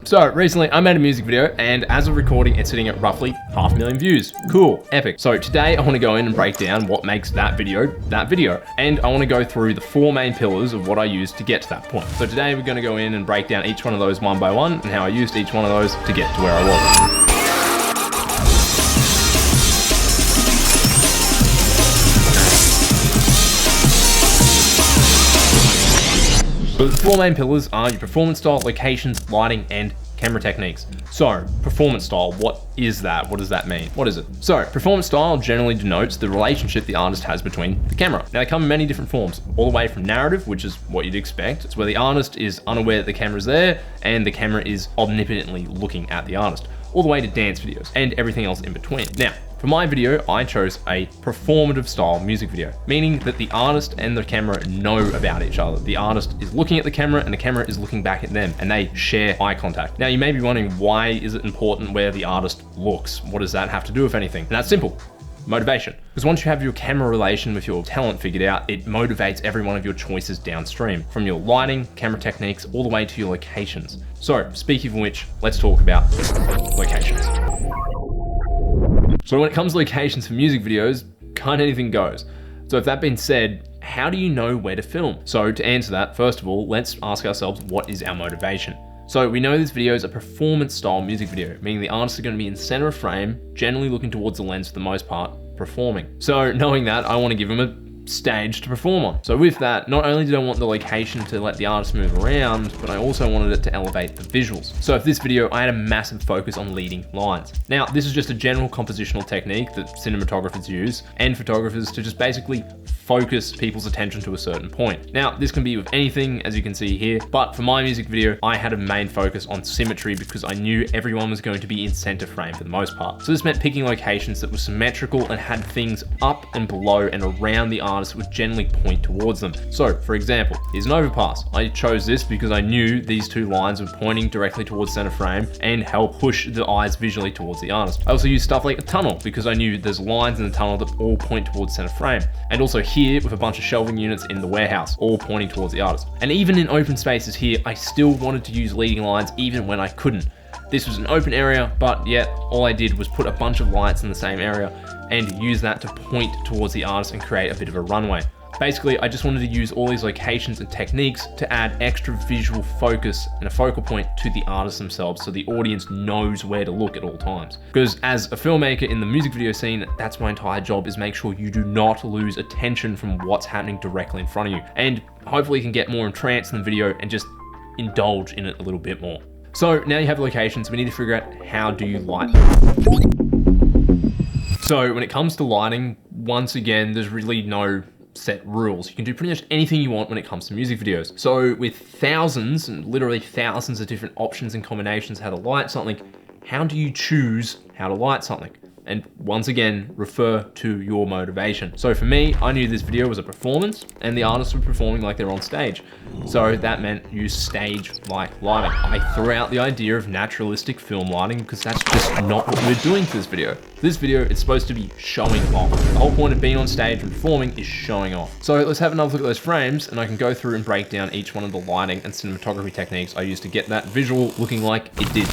So recently I made a music video, and as of recording, it's sitting at roughly 500,000 views. Cool, epic. So today I want to go in and break down what makes that video, and I want to go through the 4 main pillars of what I used to get to that point. So today we're going to go in and break down each one of those one by one and how I used each one of those to get to where I was. So the 4 main pillars are your performance style, locations, lighting, and camera techniques. So performance style, what is that? What does that mean? What is it? So performance style generally denotes the relationship the artist has between the camera. Now they come in many different forms, all the way from narrative, which is what you'd expect. It's where the artist is unaware that the camera's there and the camera is omnipotently looking at the artist, all the way to dance videos and everything else in between. Now, for my video, I chose a performative style music video, meaning that the artist and the camera know about each other. The artist is looking at the camera and the camera is looking back at them, and they share eye contact. Now you may be wondering, why is it important where the artist looks? What does that have to do with anything? And that's simple. Motivation. Because once you have your camera relation with your talent figured out, it motivates every one of your choices downstream, from your lighting, camera techniques, all the way to your locations. So speaking of which, let's talk about locations. So when it comes to locations for music videos, kind of anything goes. So if that being said, how do you know where to film? So to answer that, first of all, let's ask ourselves, what is our motivation? So we know this video is a performance style music video, meaning the artists are going to be in center of frame, generally looking towards the lens for the most part, performing. So knowing that, I want to give them a stage to perform on. So with that, not only did I want the location to let the artist move around, but I also wanted it to elevate the visuals. So for this video, I had a massive focus on leading lines. Now, this is just a general compositional technique that cinematographers use and photographers to just basically focus people's attention to a certain point. Now, this can be with anything, as you can see here, but for my music video, I had a main focus on symmetry because I knew everyone was going to be in center frame for the most part. So this meant picking locations that were symmetrical and had things up and below and around the artist would generally point towards them. So for example, here's an overpass. I chose this because I knew these 2 lines were pointing directly towards center frame and help push the eyes visually towards the artist. I also used stuff like a tunnel because I knew there's lines in the tunnel that all point towards center frame. And also here with a bunch of shelving units in the warehouse, all pointing towards the artist. And even in open spaces here, I still wanted to use leading lines even when I couldn't. This was an open area, but yet all I did was put a bunch of lights in the same area and use that to point towards the artist and create a bit of a runway. Basically, I just wanted to use all these locations and techniques to add extra visual focus and a focal point to the artists themselves so the audience knows where to look at all times. Because as a filmmaker in the music video scene, that's my entire job, is make sure you do not lose attention from what's happening directly in front of you. And hopefully you can get more entranced in the video and just indulge in it a little bit more. So now you have locations, we need to figure out, how do you light them? So when it comes to lighting, once again, there's really no set rules. You can do pretty much anything you want when it comes to music videos. So with thousands and literally thousands of different options and combinations how to light something, how do you choose how to light something? And once again, refer to your motivation. So for me, I knew this video was a performance and the artists were performing like they're on stage. So that meant use stage-like lighting. I threw out the idea of naturalistic film lighting because that's just not what we're doing for this video. This video is supposed to be showing off. The whole point of being on stage and performing is showing off. So let's have another look at those frames and I can go through and break down each one of the lighting and cinematography techniques I used to get that visual looking like it did.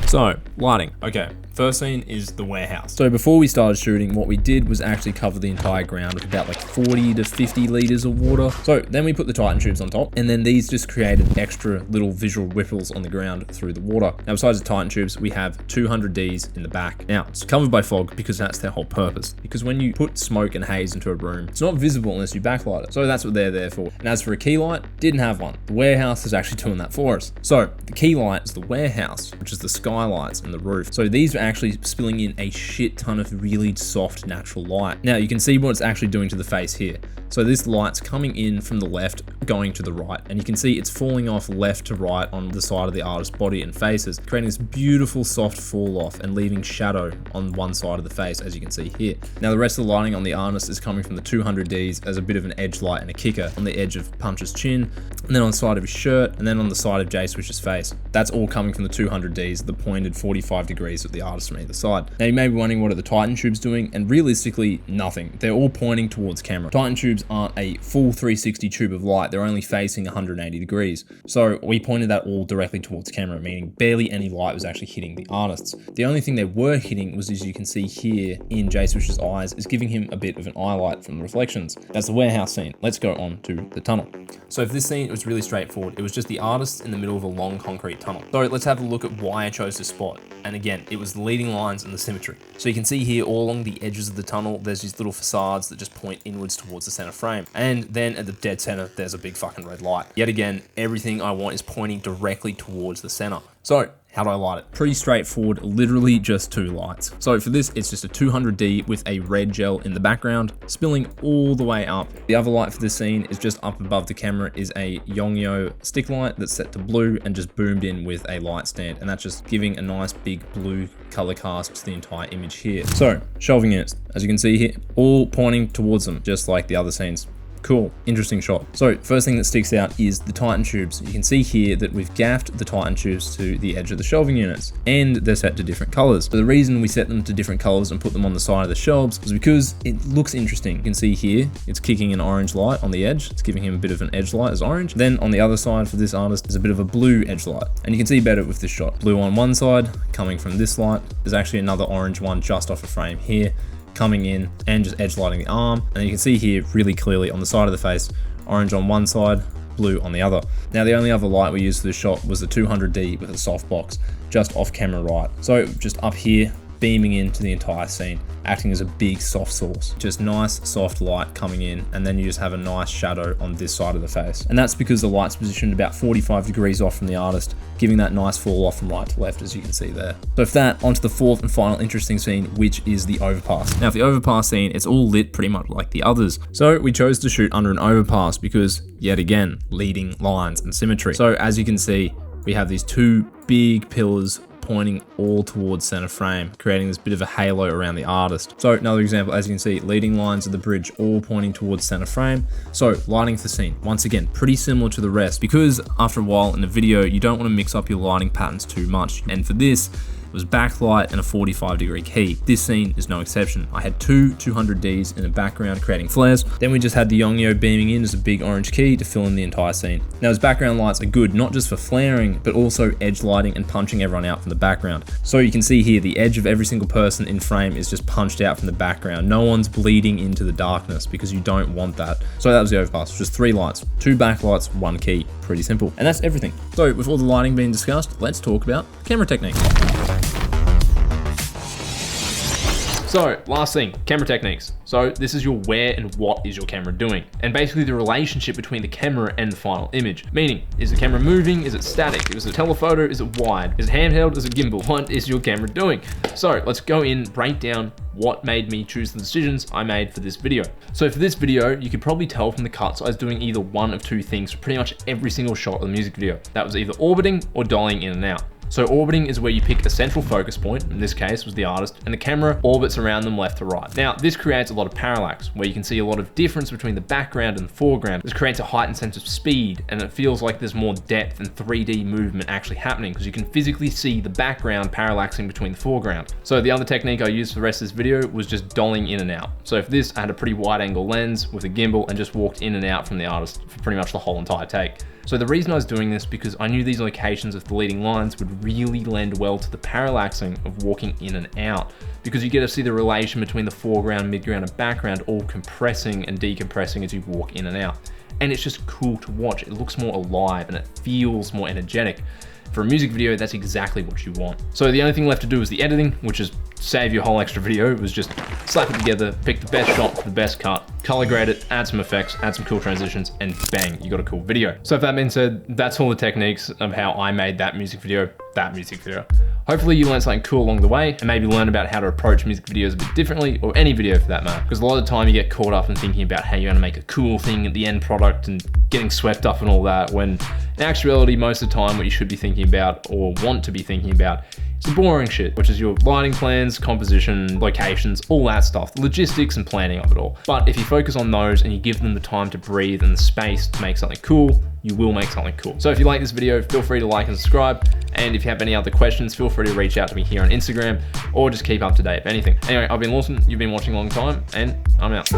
So, lighting. Okay, first scene is the warehouse. So before we started shooting, what we did was actually cover the entire ground with about like 40 to 50 liters of water. So then we put the Titan tubes on top, and then these just created extra little visual ripples on the ground through the water. Now besides the Titan tubes, we have 200Ds in the back. Now it's covered by fog because that's their whole purpose. Because when you put smoke and haze into a room, it's not visible unless you backlight it. So that's what they're there for. And as for a key light, didn't have one. The warehouse is actually doing that for us. So the key light is the warehouse, which is the skylights and the roof. So these are actually spilling in a shit ton of really soft natural light. Now you can see what it's actually doing to the face here. So this light's coming in from the left, going to the right, and you can see it's falling off left to right on the side of the artist's body and faces, creating this beautiful soft fall off and leaving shadow on one side of the face, as you can see here. Now the rest of the lighting on the artist is coming from the 200Ds as a bit of an edge light and a kicker on the edge of Punch's chin, and then on the side of his shirt, and then on the side of Jay Swish's face. That's all coming from the 200Ds, the pointed 45 degrees of the artist from either side. Now you may be wondering, what are the Titan tubes doing? And realistically, nothing. They're all pointing towards camera. Titan tubes aren't a full 360 tube of light. they're only facing 180 degrees. So we pointed that all directly towards camera, meaning barely any light was actually hitting the artists. The only thing they were hitting was, as you can see here in Jay Swish's eyes, is giving him a bit of an eye light from the reflections. That's the warehouse scene. Let's go on to the tunnel. So for this scene, it was really straightforward. It was just the artists in the middle of a long concrete tunnel. So let's have a look at why I chose this spot. And again, it was the leading lines and the symmetry. So you can see here all along the edges of the tunnel, there's these little facades that just point inwards towards the center frame. And then at the dead center, there's a big fucking red light. Yet again, everything I want is pointing directly towards the center. So how do I light it? Pretty straightforward, literally just 2 lights. So for this, it's just a 200D with a red gel in the background, spilling all the way up. The other light for this scene is just up above the camera is a youngnuo stick light that's set to blue and just boomed in with a light stand. And that's just giving a nice big blue color cast to the entire image here. So shelving units, as you can see here, all pointing towards them, just like the other scenes. Cool, interesting shot. So first thing that sticks out is the Titan tubes. You can see here that we've gaffed the Titan tubes to the edge of the shelving units, and they're set to different colors. So the reason we set them to different colors and put them on the side of the shelves was because it looks interesting. You can see here, it's kicking an orange light on the edge. It's giving him a bit of an edge light as orange. Then on the other side for this artist is a bit of a blue edge light. And you can see better with this shot. Blue on one side, coming from this light. There's actually another orange one just off a frame here, coming in and just edge lighting the arm. And you can see here really clearly on the side of the face, orange on one side, blue on the other. Now the only other light we used for this shot was the 200D with a softbox just off camera right. So just up here, beaming into the entire scene, acting as a big soft source. Just nice soft light coming in, and then you just have a nice shadow on this side of the face. And that's because the light's positioned about 45 degrees off from the artist, giving that nice fall off from right to left, as you can see there. So for that, onto the fourth and final interesting scene, which is the overpass. Now for the overpass scene, it's all lit pretty much like the others. So we chose to shoot under an overpass because, yet again, leading lines and symmetry. So as you can see, we have these 2 big pillars pointing all towards center frame, creating this bit of a halo around the artist. So another example, as you can see, leading lines of the bridge all pointing towards center frame. So lighting for the scene, once again, pretty similar to the rest, because after a while in the video, you don't want to mix up your lighting patterns too much. And for this, was backlight and a 45-degree key. This scene is no exception. I had 2 200Ds in the background creating flares. Then we just had the youngnuo beaming in as a big orange key to fill in the entire scene. Now his background lights are good, not just for flaring, but also edge lighting and punching everyone out from the background. So you can see here, the edge of every single person in frame is just punched out from the background. No one's bleeding into the darkness because you don't want that. So that was the overpass, just 3 lights, 2 backlights, 1 key. Pretty simple. And that's everything. So with all the lighting being discussed, let's talk about camera techniques. So last thing, camera techniques. So this is your where and what is your camera doing, and basically the relationship between the camera and the final image. Meaning, is the camera moving? Is it static? Is it telephoto? Is it wide? Is it handheld? Is it gimbal? What is your camera doing? So let's go in, break down what made me choose the decisions I made for this video. So for this video, you could probably tell from the cuts I was doing either one of 2 things for pretty much every single shot of the music video. That was either orbiting or dollying in and out. So orbiting is where you pick a central focus point, in this case was the artist, and the camera orbits around them left to right. Now, this creates a lot of parallax, where you can see a lot of difference between the background and the foreground. This creates a heightened sense of speed, and it feels like there's more depth and 3D movement actually happening, because you can physically see the background parallaxing between the foreground. So the other technique I used for the rest of this video was just dollying in and out. So for this, I had a pretty wide angle lens with a gimbal and just walked in and out from the artist for pretty much the whole entire take. So the reason I was doing this because I knew these locations of the leading lines would really lend well to the parallaxing of walking in and out, because you get to see the relation between the foreground, midground, and background all compressing and decompressing as you walk in and out. And it's just cool to watch. It looks more alive and it feels more energetic. For a music video, that's exactly what you want. So the only thing left to do is the editing, which is save your whole extra video. It was just slap it together, pick the best shot for the best cut, color grade it, add some effects, add some cool transitions, and bang, you got a cool video. So if that being said, that's all the techniques of how I made that music video. Hopefully you learned something cool along the way, and maybe learn about how to approach music videos a bit differently, or any video for that matter. Because a lot of the time you get caught up in thinking about how you're gonna make a cool thing at the end product and getting swept up and all that, when in actuality, most of the time what you should be thinking about or want to be thinking about is the boring shit, which is your lighting plans, composition, locations, all that stuff, the logistics and planning of it all. But if you focus on those and you give them the time to breathe and the space to make something cool, you will make something cool. So if you like this video, feel free to like and subscribe. And if you have any other questions, feel free to reach out to me here on Instagram, or just keep up to date if anything. Anyway, I've been Lawson, you've been watching a long time, and I'm out.